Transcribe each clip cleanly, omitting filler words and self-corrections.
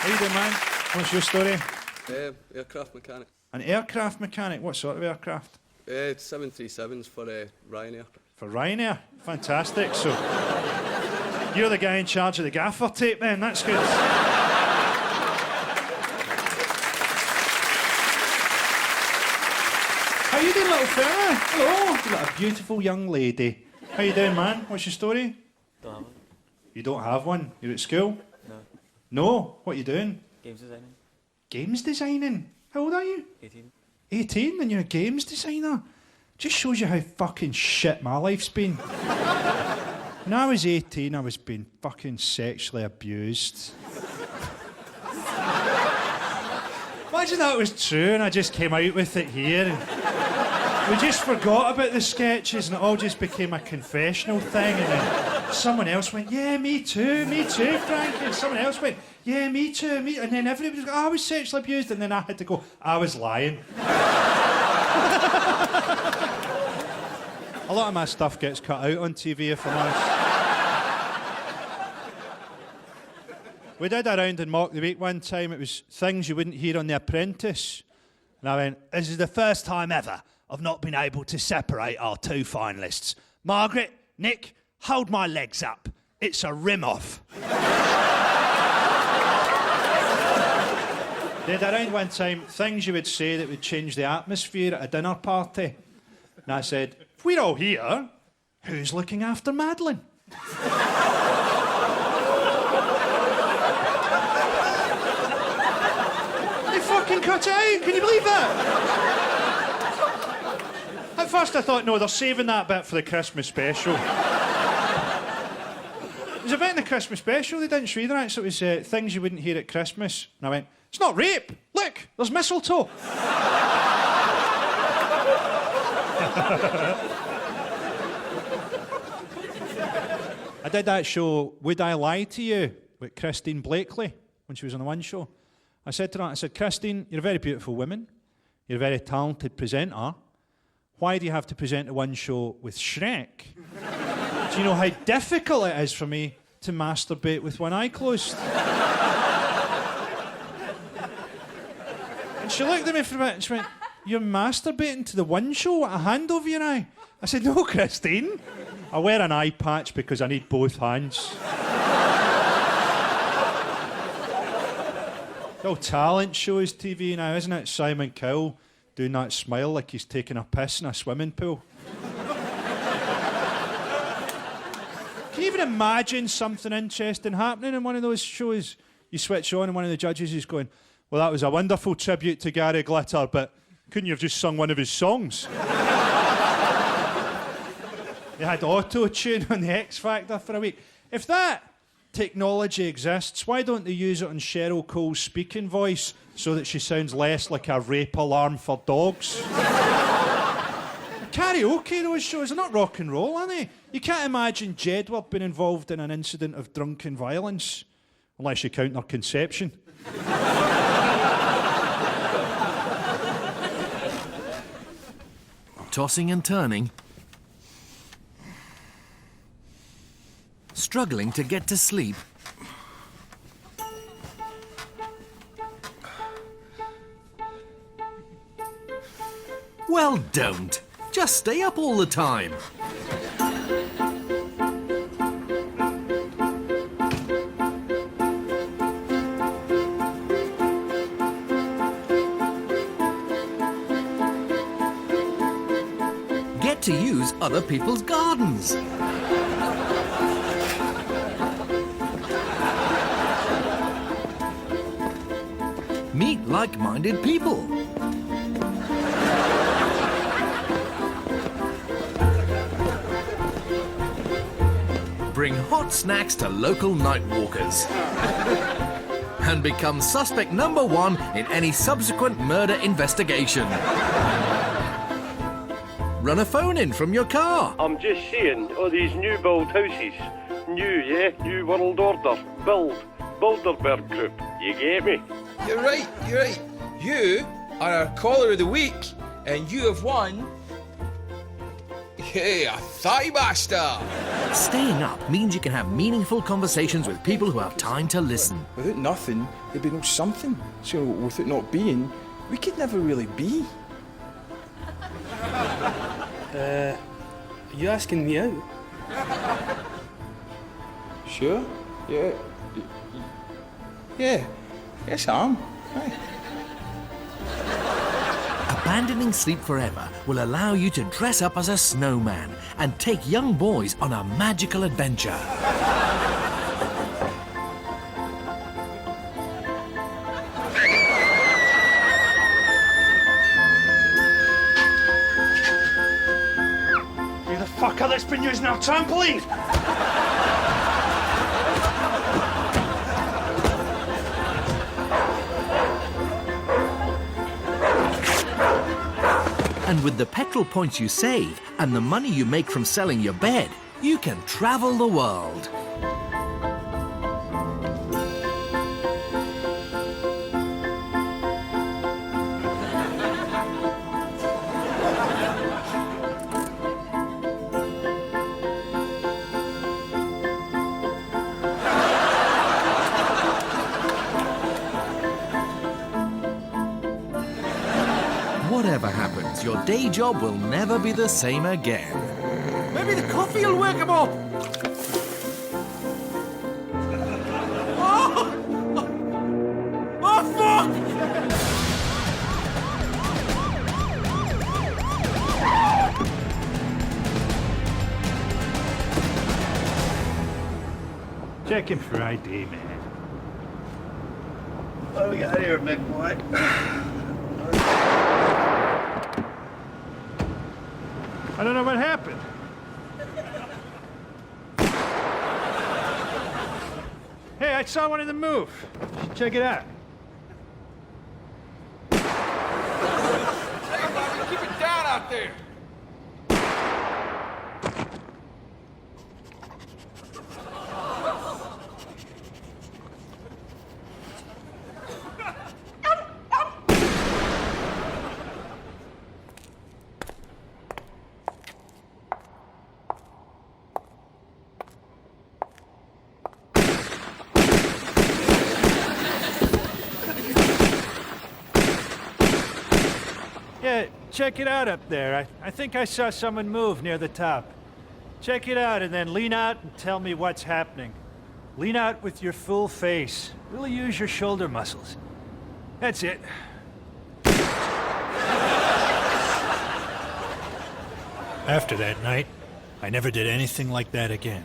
How you doing, man? What's your story? Aircraft mechanic. An aircraft mechanic? What sort of aircraft? 737s for Ryanair. For Ryanair? Fantastic. So, you're the guy in charge of the gaffer tape then, that's good. How you doing, little fella? Hello. You've got a beautiful young lady. How you doing, man? What's your story? Don't have one. You don't have one? You're at school? No. No? What are you doing? Games designing. Games designing? How old are you? 18. 18 and you're a games designer? Just shows you how fucking shit my life's been. When I was 18, I was being fucking sexually abused. Imagine that was true and I just came out with it here and we just forgot about the sketches and it all just became a confessional thing and then someone else went, yeah, me too, Frank. And someone else went, yeah, me too, and then everybody was going, I was sexually abused, and then I had to go, I was lying. A lot of my stuff gets cut out on TV, if I'm honest. We did a round in Mock the Week one time. It was things you wouldn't hear on The Apprentice. And I went, this is the first time ever I've not been able to separate our two finalists. Margaret, Nick, hold my legs up. It's a rim-off. Did around one time things you would say that would change the atmosphere at a dinner party. And I said, if we're all here, who's looking after Madeline? They fucking cut it out. Can you believe that? At first I thought, no, they're saving that bit for the Christmas special. There's a bit in the Christmas special they didn't show either, right? So it was things you wouldn't hear at Christmas. And I went, it's not rape. Look, there's mistletoe. I did that show, Would I Lie to You, with Christine Blakely, when she was on the One Show. I said to her, I said, Christine, you're a very beautiful woman. You're a very talented presenter. Why do you have to present the One Show with Shrek? Do you know how difficult it is for me to masturbate with one eye closed? And she looked at me for a bit and she went, you're masturbating to the One Show with a hand over your eye? I said, no, Christine. I wear an eye patch because I need both hands. It's all talent shows TV now, isn't it? Simon Cowell doing that smile like he's taking a piss in a swimming pool. Can you even imagine something interesting happening in one of those shows? You switch on and one of the judges is going, well, that was a wonderful tribute to Gary Glitter, but couldn't you have just sung one of his songs? They had auto-tune on the X Factor for a week. If that technology exists, why don't they use it on Cheryl Cole's speaking voice so that she sounds less like a rape alarm for dogs? Karaoke, those shows are not rock and roll, are they? You can't imagine Jedward being involved in an incident of drunken violence, unless you count their conception. Tossing and turning. Struggling to get to sleep. Well, don't. Just stay up all the time. Get to use other people's gardens. Meet like-minded people. Bring hot snacks to local night walkers. And become suspect number one in any subsequent murder investigation. Run a phone in from your car. I'm just saying, all these new build houses. New, yeah? New World Order. Bilderberg Group. You get me? You're right. You are our caller of the week, and you have won Hey, a thigh master! Staying up means you can have meaningful conversations with people who have time to listen. Without nothing, there'd be no something. So without not being, we could never really be. Are you asking me out? Sure? Yeah. Yeah. Yes, I am. Aye. Abandoning sleep forever will allow you to dress up as a snowman and take young boys on a magical adventure. Who the fucker that's been using our trampoline? And with the petrol points you save and the money you make from selling your bed, you can travel the world. Whatever happens, your day job will never be the same again. Maybe the coffee will wake him up. Oh, fuck! Check him for ID, man. What do we got here, big boy? I don't know what happened. Hey, I saw one in the move. Check it out. Keep it down out there! Yeah, check it out up there. I think I saw someone move near the top. Check it out and then lean out and tell me what's happening. Lean out with your full face. Really use your shoulder muscles. That's it. After that night, I never did anything like that again.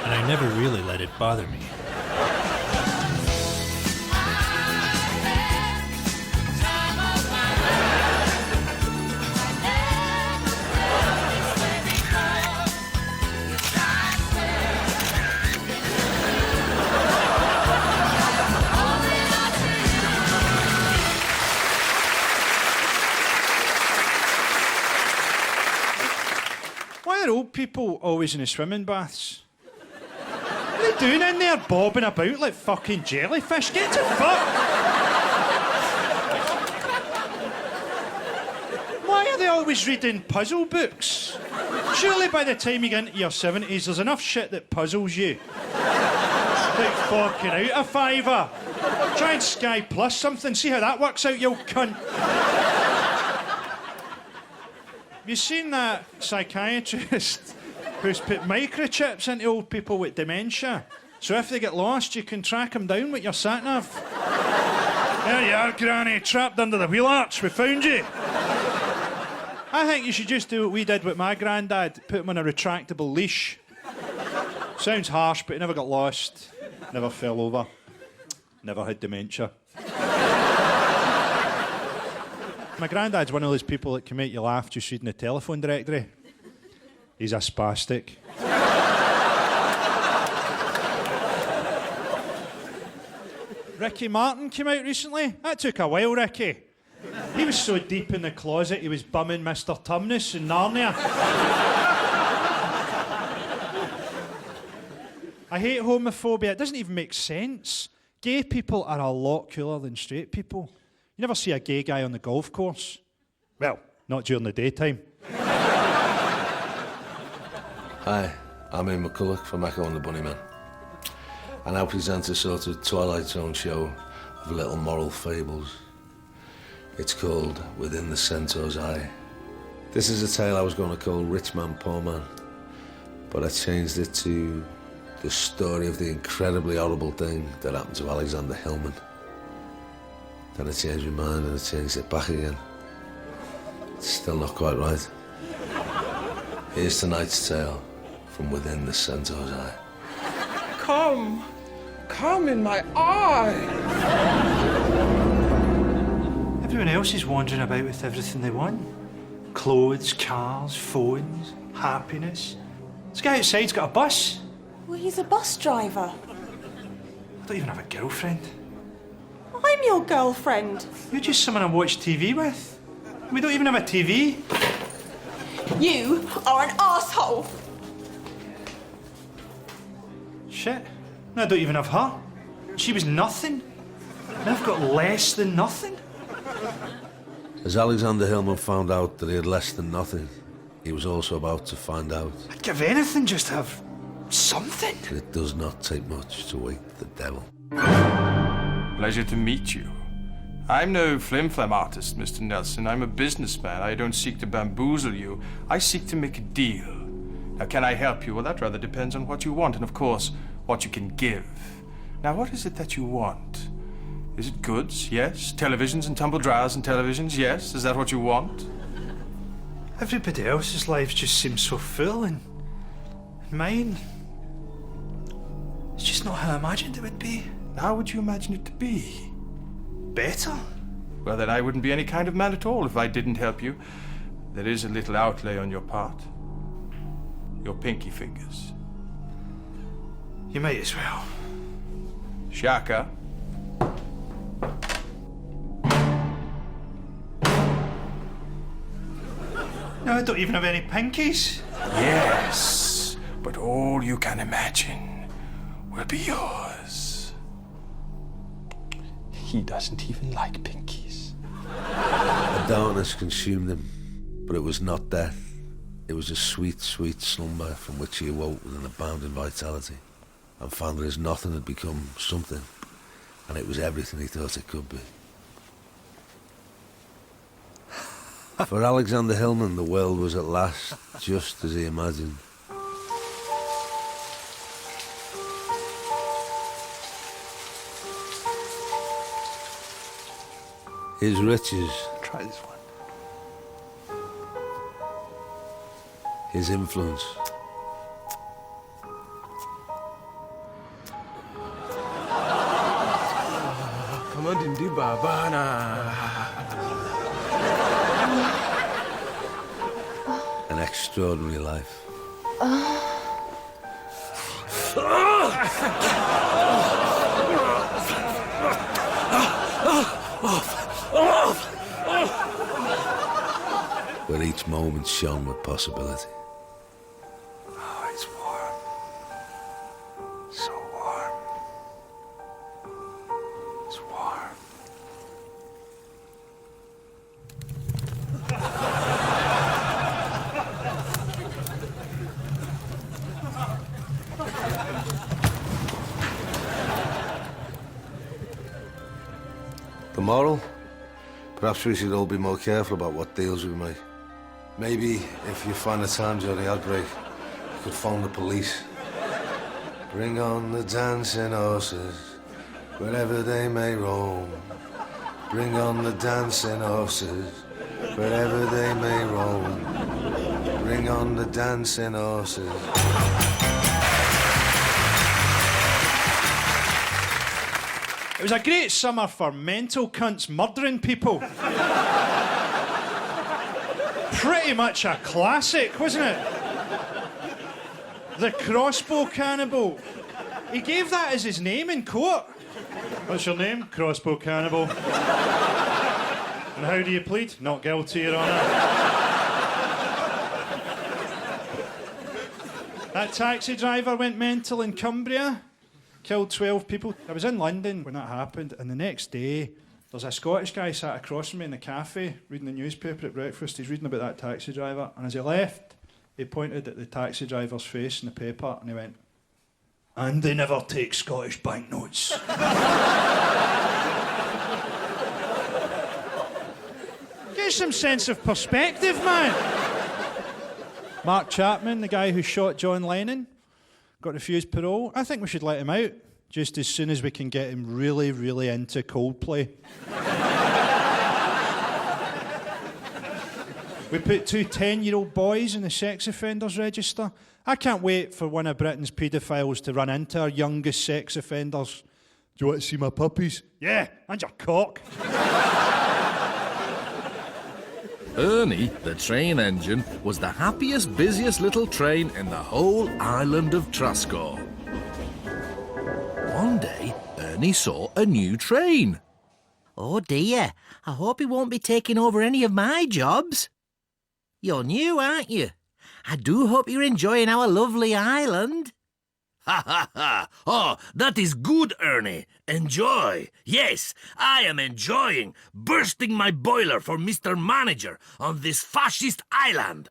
And I never really let it bother me. Why are old people always in the swimming baths? What are they doing in there bobbing about like fucking jellyfish? Get to fuck! Why are they always reading puzzle books? Surely by the time you get into your 70s, there's enough shit that puzzles you. Like forking out a fiver. Try and Sky Plus something, see how that works out, you cunt. Have you seen that psychiatrist who's put microchips into old people with dementia? So if they get lost, you can track them down with your sat-nav. There you are, Granny, trapped under the wheel arch. We found you. I think you should just do what we did with my granddad, put him on a retractable leash. Sounds harsh, but he never got lost, never fell over, never had dementia. My granddad's one of those people that can make you laugh just reading the telephone directory. He's a spastic. Ricky Martin came out recently. That took a while, Ricky. He was so deep in the closet he was bumming Mr. Tumnus in Narnia. I hate homophobia. It doesn't even make sense. Gay people are a lot cooler than straight people. You never see a gay guy on the golf course. Well, not during the daytime. Hi, I'm Ian McCulloch from Echo and the Bunnymen. I now present a sort of Twilight Zone show of little moral fables. It's called Within the Centaur's Eye. This is a tale I was going to call Rich Man, Poor Man, but I changed it to the story of the incredibly horrible thing that happened to Alexander Hillman. Then I changed my mind and I changed it back again. It's still not quite right. Here's tonight's tale from Within the Centaur's Eye. Come in my eye. Everyone else is wandering about with everything they want. Clothes, cars, phones, happiness. This guy outside's got a bus. Well, he's a bus driver. I don't even have a girlfriend. I'm your girlfriend. You're just someone I watch TV with. We don't even have a TV. You are an asshole. Shit. No, I don't even have her. She was nothing. And I've got less than nothing. As Alexander Hillman found out that he had less than nothing, he was also about to find out I'd give anything just to have something. that it does not take much to wake the devil. Pleasure to meet you. I'm no flim-flam artist, Mr. Nelson. I'm a businessman. I don't seek to bamboozle you. I seek to make a deal. Now, can I help you? Well, that rather depends on what you want and, of course, what you can give. Now, what is it that you want? Is it goods? Yes. Televisions and tumble dryers and televisions? Yes. Is that what you want? Everybody else's lives just seems so full, and mine, it's just not how I imagined it would be. How would you imagine it to be? Better? Well, then I wouldn't be any kind of man at all if I didn't help you. There is a little outlay on your part. Your pinky fingers. You might as well. Shaka. No, I don't even have any pinkies. Yes, but all you can imagine will be yours. He doesn't even like pinkies. The darkness consumed him, but it was not death. It was a sweet, sweet slumber from which he awoke with an abounding vitality and found that his nothing had become something, and it was everything he thought it could be. For Alexander Hillman, the world was at last just as he imagined. His riches, Try this one. his influence, an extraordinary life. Where each moment shone with possibility. Oh, it's warm. So warm. It's warm. The moral? Perhaps we should all be more careful about what deals we make. Maybe if you find a time during the outbreak, you could phone the police. Bring on the dancing horses, wherever they may roam. Bring on the dancing horses, wherever they may roam. Bring on the dancing horses. It was a great summer for mental cunts murdering people. Pretty much a classic, wasn't it? The Crossbow Cannibal. He gave that as his name in court. What's your name? Crossbow Cannibal. And how do you plead? Not guilty, Your Honour. That taxi driver went mental in Cumbria. Killed 12 people. I was in London when that happened, and the next day, there's a Scottish guy sat across from me in the cafe, reading the newspaper at breakfast. He's reading about that taxi driver, and as he left, he pointed at the taxi driver's face in the paper and he went, "And they never take Scottish banknotes." Get some sense of perspective, man. Mark Chapman, the guy who shot John Lennon, got refused parole. I think we should let him out just as soon as we can get him really, really into Coldplay. We put 2 10-year-old boys in the sex offenders register. I can't wait for one of Britain's paedophiles to run into our youngest sex offenders. "Do you want to see my puppies?" "Yeah, and your cock." Ernie, the train engine, was the happiest, busiest little train in the whole island of Truscott. One day, Ernie saw a new train. Oh dear, I hope he won't be taking over any of my jobs. You're new, aren't you? I do hope you're enjoying our lovely island. Ha ha ha! Oh, that is good, Ernie. Enjoy. Yes, I am enjoying bursting my boiler for Mr. Manager on this fascist island.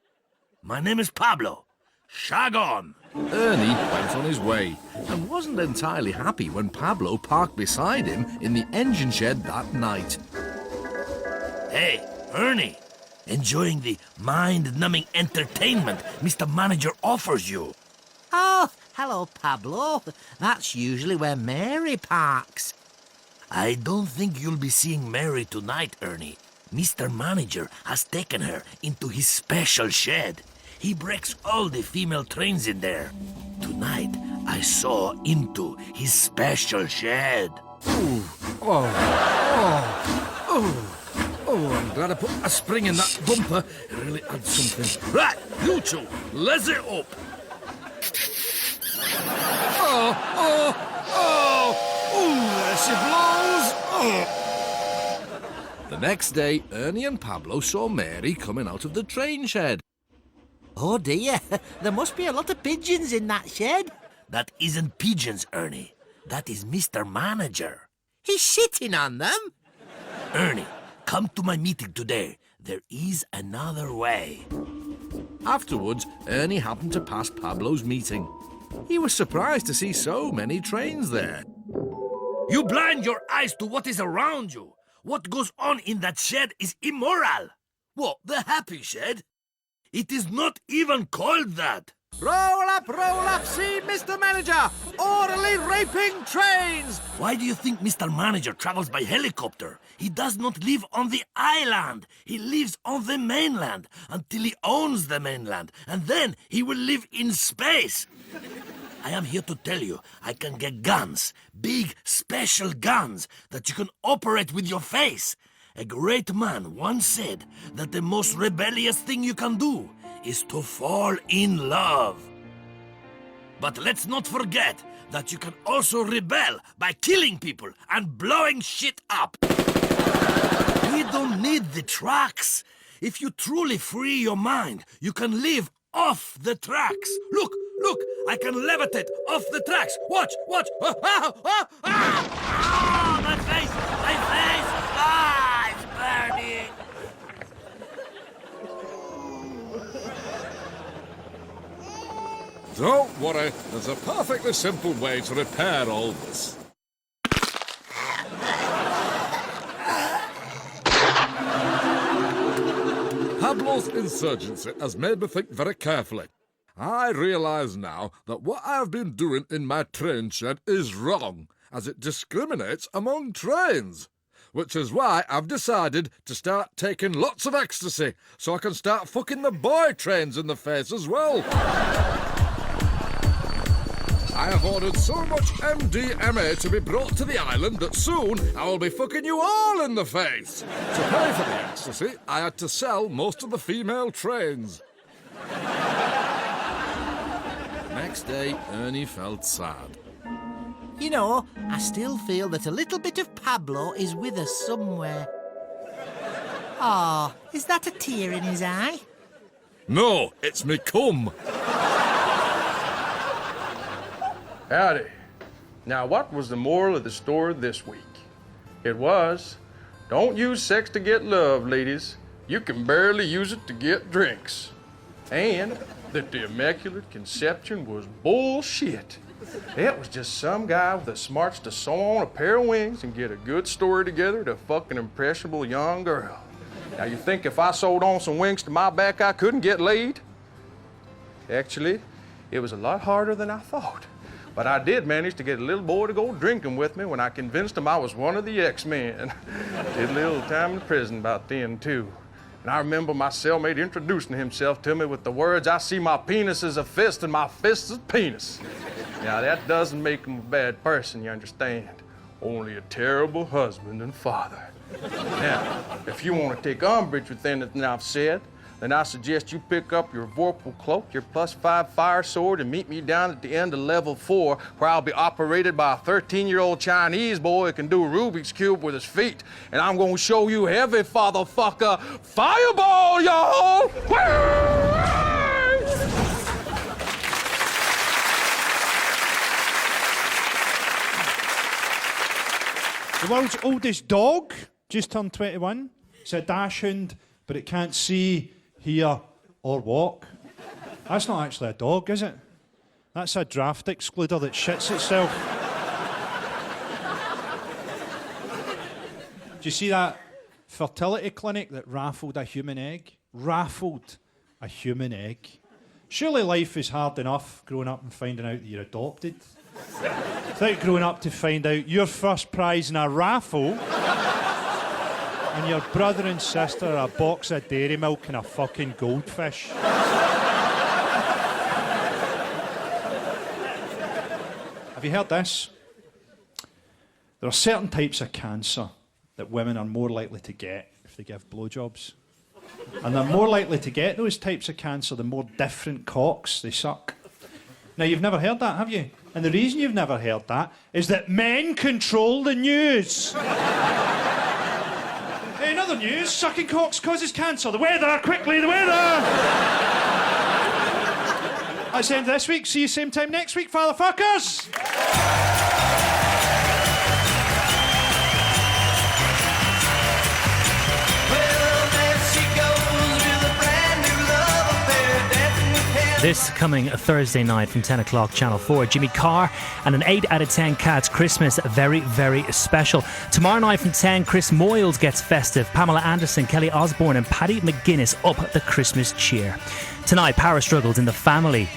My name is Pablo. Shag on. Ernie went on his way and wasn't entirely happy when Pablo parked beside him in the engine shed that night. Hey, Ernie, enjoying the mind-numbing entertainment Mr. Manager offers you? Oh, hello, Pablo. That's usually where Mary parks. I don't think you'll be seeing Mary tonight, Ernie. Mr. Manager has taken her into his special shed. He breaks all the female trains in there. Tonight, I saw into his special shed. Ooh, I'm glad I put a spring in that bumper. It really adds something. Right, you two, let's it up. There she blows. The next day, Ernie and Pablo saw Mary coming out of the train shed. Oh dear, there must be a lot of pigeons in that shed. That isn't pigeons, Ernie. That is Mr. Manager. He's shitting on them. Ernie, come to my meeting today. There is another way. Afterwards, Ernie happened to pass Pablo's meeting. He was surprised to see so many trains there. You blind your eyes to what is around you. What goes on in that shed is immoral. What, the happy shed? It is not even called that. Roll up, see, Mr. Manager! Orderly raping trains! Why do you think Mr. Manager travels by helicopter? He does not live on the island. He lives on the mainland until he owns the mainland, and then he will live in space. I am here to tell you, I can get guns, big special guns that you can operate with your face. A great man once said that the most rebellious thing you can do is to fall in love. But let's not forget that you can also rebel by killing people and blowing shit up. We don't need the tracks. If you truly free your mind, you can live off the tracks. Look, I can levitate off the tracks. Watch. My face! It's burning! Don't worry, there's a perfectly simple way to repair all this. Pablo's insurgency has made me think very carefully. I realise now that what I have been doing in my train shed is wrong, as it discriminates among trains. Which is why I've decided to start taking lots of ecstasy, so I can start fucking the boy trains in the face as well. I have ordered so much MDMA to be brought to the island that soon I will be fucking you all in the face. To pay for the ecstasy, I had to sell most of the female trains. Next day, Ernie felt sad. You know, I still feel that a little bit of Pablo is with us somewhere. Oh, is that a tear in his eye? No, it's me cum. Howdy. Now, what was the moral of the story this week? It was, don't use sex to get love, ladies. You can barely use it to get drinks. And that the Immaculate Conception was bullshit. It was just some guy with the smarts to sew on a pair of wings and get a good story together to fuck an impressionable young girl. Now, you think if I sewed on some wings to my back, I couldn't get laid? Actually, it was a lot harder than I thought. But I did manage to get a little boy to go drinking with me when I convinced him I was one of the X-Men. Did a little time in prison about then, too. And I remember my cellmate introducing himself to me with the words, "I see my penis as a fist and my fist is penis." Now, that doesn't make him a bad person, you understand. Only a terrible husband and father. Now, if you want to take umbrage with anything I've said, then I suggest you pick up your Vorpal cloak, your +5 fire sword, and meet me down at the end of level 4, where I'll be operated by a 13-year-old Chinese boy who can do a Rubik's Cube with his feet. And I'm gonna show you heavy, fatherfucker, fireball, y'all! The world's oldest dog just turned 21. It's a dachshund, but it can't see, hear, or walk. That's not actually a dog, is it? That's a draft excluder that shits itself. Do you see that fertility clinic that raffled a human egg? Raffled a human egg. Surely life is hard enough growing up and finding out that you're adopted. Without growing up to find out your first prize in a raffle and your brother and sister are a box of dairy milk and a fucking goldfish. Have you heard this? There are certain types of cancer that women are more likely to get if they give blowjobs. And they're more likely to get those types of cancer the more different cocks they suck. Now, you've never heard that, have you? And the reason you've never heard that is that men control the news. In other news, sucking cocks causes cancer. The weather, quickly, the weather! That's the end of this week. See you same time next week, fatherfuckers! This coming Thursday night from 10 o'clock, Channel 4, Jimmy Carr and an 8 out of 10 Cats Christmas, very, very special. Tomorrow night from 10, Chris Moyles gets festive. Pamela Anderson, Kelly Osbourne and Paddy McGuinness up the Christmas cheer. Tonight, power struggles in the family.